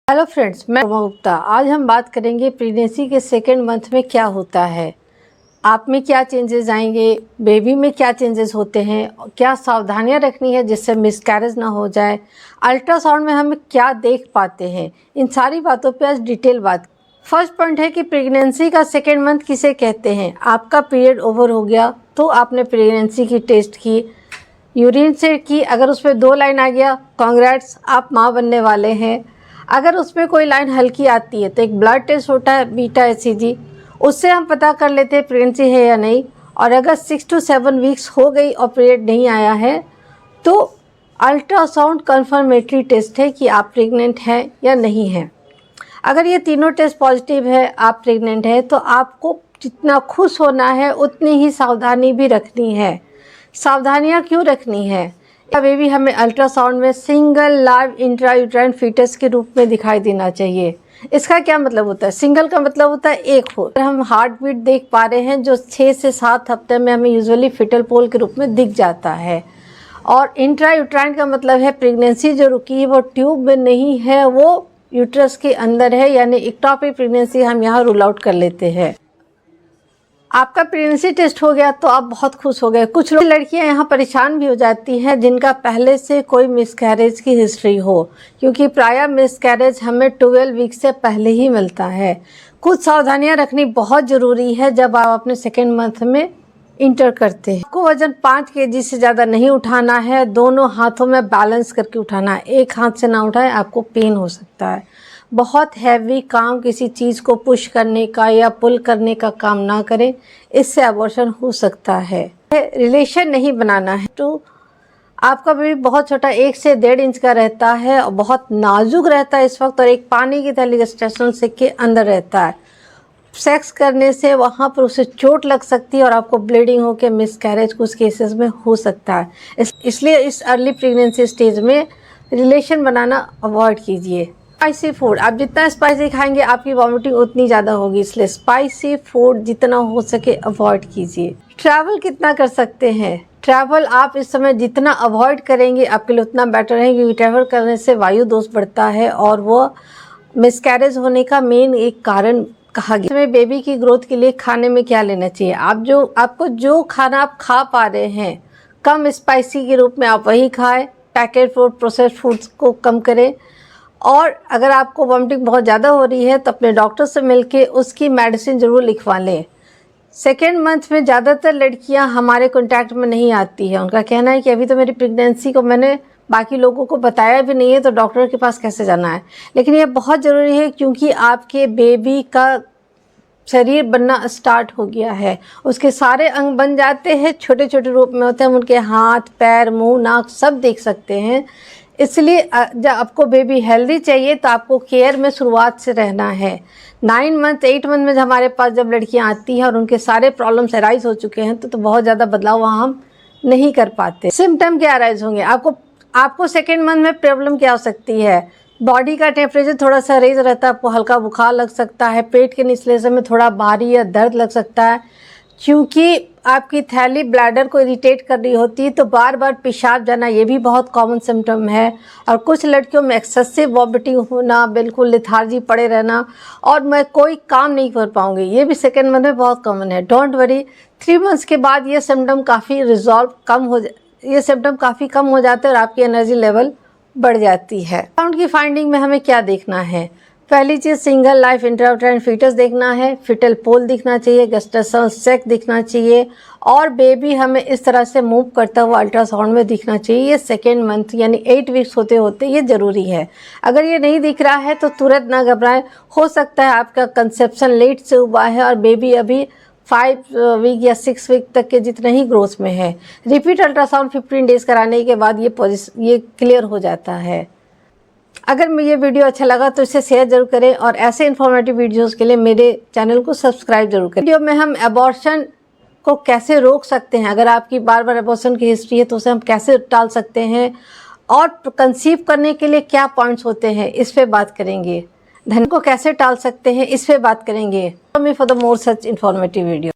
Hello friends, मैं उमा गुप्ता। आज हम बात करेंगे प्रेगनेंसी के सेकेंड मंथ में क्या होता है, आप में क्या चेंजेस आएंगे, बेबी में क्या चेंजेस होते हैं, क्या सावधानियां रखनी है जिससे मिसकैरेज ना हो जाए, अल्ट्रासाउंड में हम क्या देख पाते हैं, इन सारी बातों पे आज डिटेल बात। फर्स्ट पॉइंट है कि प्रेगनेंसी का सेकेंड मंथ किसे कहते हैं। आपका पीरियड ओवर हो गया तो आपने प्रेगनेंसी की टेस्ट की, यूरिन से की, अगर उसमें 2 लाइन आ गया कॉन्ग्रेट्स, आप माँ बनने वाले हैं। अगर उसमें कोई लाइन हल्की आती है तो एक ब्लड टेस्ट होता है बीटा HCG, उससे हम पता कर लेते हैं प्रेगनेंसी है या नहीं। और अगर 6 to 7 वीक्स हो गई और पीरियड नहीं आया है तो अल्ट्रासाउंड कन्फर्मेटरी टेस्ट है कि आप प्रेग्नेंट हैं या नहीं हैं। अगर ये तीनों टेस्ट पॉजिटिव है, आप प्रेग्नेंट हैं, तो आपको जितना खुश होना है उतनी ही सावधानी भी रखनी है। सावधानियाँ क्यों रखनी है? बेबी हमें अल्ट्रासाउंड में सिंगल लाइव इंट्रायूट्राइन फीटस के रूप में दिखाई देना चाहिए। इसका क्या मतलब होता है? सिंगल का मतलब होता है एक हो। हम हार्ट बीट देख पा रहे हैं जो 6 से 7 हफ्ते में हमें यूजुअली फिटल पोल के रूप में दिख जाता है। और इंट्रायूट्राइन का मतलब है प्रेगनेंसी जो रुकी है वो ट्यूब में नहीं है, वो यूट्रस के अंदर है, यानी इक्टोपिक प्रेगनेंसी हम यहाँ रूल आउट कर लेते हैं। आपका प्रेगनेंसी टेस्ट हो गया तो आप बहुत खुश हो गए। कुछ लड़कियां यहाँ परेशान भी हो जाती हैं जिनका पहले से कोई मिसकैरेज की हिस्ट्री हो, क्योंकि प्रायः मिसकैरेज हमें 12 वीक से पहले ही मिलता है। कुछ सावधानियां रखनी बहुत ज़रूरी है जब आप अपने सेकेंड मंथ में इंटर करते हैं। आपको वजन 5 kg से ज़्यादा नहीं उठाना है, दोनों हाथों में बैलेंस करके उठाना है। एक हाथ से ना उठाएं, आपको पेन हो सकता है। बहुत हैवी काम, किसी चीज़ को पुश करने का या पुल करने का काम ना करें, इससे अबॉर्शन हो सकता है। रिलेशन नहीं बनाना है तो आपका बेबी बहुत छोटा 1 से 1.5 इंच का रहता है और बहुत नाजुक रहता है इस वक्त, और एक पानी की थैली गेस्टेशनल सेक के अंदर रहता है। सेक्स करने से वहाँ पर उसे चोट लग सकती है और आपको ब्लीडिंग होकर मिसकैरेज कुछ केसेस में हो सकता है। इसलिए इस अर्ली प्रेगनेंसी स्टेज में रिलेशन बनाना अवॉइड कीजिए। स्पाइसी फूड, आप जितना स्पाइसी खाएंगे आपकी वॉमिटिंग उतनी ज़्यादा होगी, इसलिए स्पाइसी फूड जितना हो सके अवॉइड कीजिए। ट्रैवल कितना कर सकते हैं? ट्रैवल आप इस समय जितना अवॉइड करेंगे आपके लिए उतना बेटर है, क्योंकि ट्रैवल करने से वायु दोष बढ़ता है और वो मिसकैरेज होने का मेन एक कारण कहा गया। इसमें बेबी की ग्रोथ के लिए खाने में क्या लेना चाहिए? आपको जो खाना आप खा पा रहे हैं कम स्पाइसी के रूप में आप वही खाएं। पैकेट फूड, प्रोसेस्ड फूड्स को कम करें। और अगर आपको वॉमिटिंग बहुत ज़्यादा हो रही है तो अपने डॉक्टर से मिलके उसकी मेडिसिन ज़रूर लिखवा लें। सेकेंड मंथ में ज़्यादातर लड़कियां हमारे कांटेक्ट में नहीं आती हैं। उनका कहना है कि अभी तो मेरी प्रेगनेंसी को मैंने बाकी लोगों को बताया भी नहीं है तो डॉक्टर के पास कैसे जाना है। लेकिन ये बहुत ज़रूरी है, क्योंकि आपके बेबी का शरीर बनना स्टार्ट हो गया है, उसके सारे अंग बन जाते हैं, छोटे छोटे रूप में होते हैं। हम उनके हाथ, पैर, मुँह, नाक सब देख सकते हैं। इसलिए जब आपको बेबी हेल्दी चाहिए तो आपको केयर में शुरुआत से रहना है। 9 मंथ 8 मंथ में हमारे पास जब लड़कियां आती हैं और उनके सारे प्रॉब्लम्स अराइज हो चुके हैं तो बहुत ज़्यादा बदलाव वहाँ हम नहीं कर पाते। सिम्टम क्या अराइज होंगे? आपको सेकेंड मंथ में प्रॉब्लम क्या हो सकती है? बॉडी का टेम्परेचर थोड़ा सा रेज रहता है, आपको हल्का बुखार लग सकता है, पेट के निचले हिस्से में थोड़ा भारी या दर्द लग सकता है, क्योंकि आपकी थैली ब्लैडर को इरिटेट कर रही होती है तो बार बार पेशाब जाना, ये भी बहुत कॉमन सिम्टम है। और कुछ लड़कियों में एक्सेसिव वॉमिटिंग होना, बिल्कुल लेथार्जी पड़े रहना और मैं कोई काम नहीं कर पाऊंगी, ये भी सेकेंड मंथ में बहुत कॉमन है। डोंट वरी, 3 मंथ्स के बाद ये सिम्टम काफ़ी कम हो जाते हैं और आपकी एनर्जी लेवल बढ़ जाती है। अल्ट्रासाउंड की फाइंडिंग में हमें क्या देखना है? पहली चीज़ सिंगल लाइफ इंट्रायूट्राइन फीटस देखना है, फिटल पोल दिखना चाहिए, गेस्टेशनल सेक दिखना चाहिए और बेबी हमें इस तरह से मूव करता हुआ अल्ट्रासाउंड में दिखना चाहिए। ये सेकेंड मंथ यानी 8 वीक्स होते होते ये ज़रूरी है। अगर ये नहीं दिख रहा है तो तुरंत ना घबराएं, हो सकता है आपका कंसेप्शन लेट से हुआ है और बेबी अभी 5 वीक या 6 वीक तक के जितने ही ग्रोथ में है। रिपीट अल्ट्रासाउंड 15 डेज़ कराने के बाद ये क्लियर हो जाता है। अगर मुझे वीडियो अच्छा लगा तो इसे शेयर जरूर करें और ऐसे इन्फॉर्मेटिव वीडियोस के लिए मेरे चैनल को सब्सक्राइब जरूर करें। वीडियो में हम अबॉर्शन को कैसे रोक सकते हैं, अगर आपकी बार बार अबॉर्शन की हिस्ट्री है तो उसे हम कैसे टाल सकते हैं और कंसीव करने के लिए क्या पॉइंट्स होते हैं, इस पे बात करेंगे। धन को कैसे टाल सकते हैं, इस पे बात करेंगे। For the more such informative video.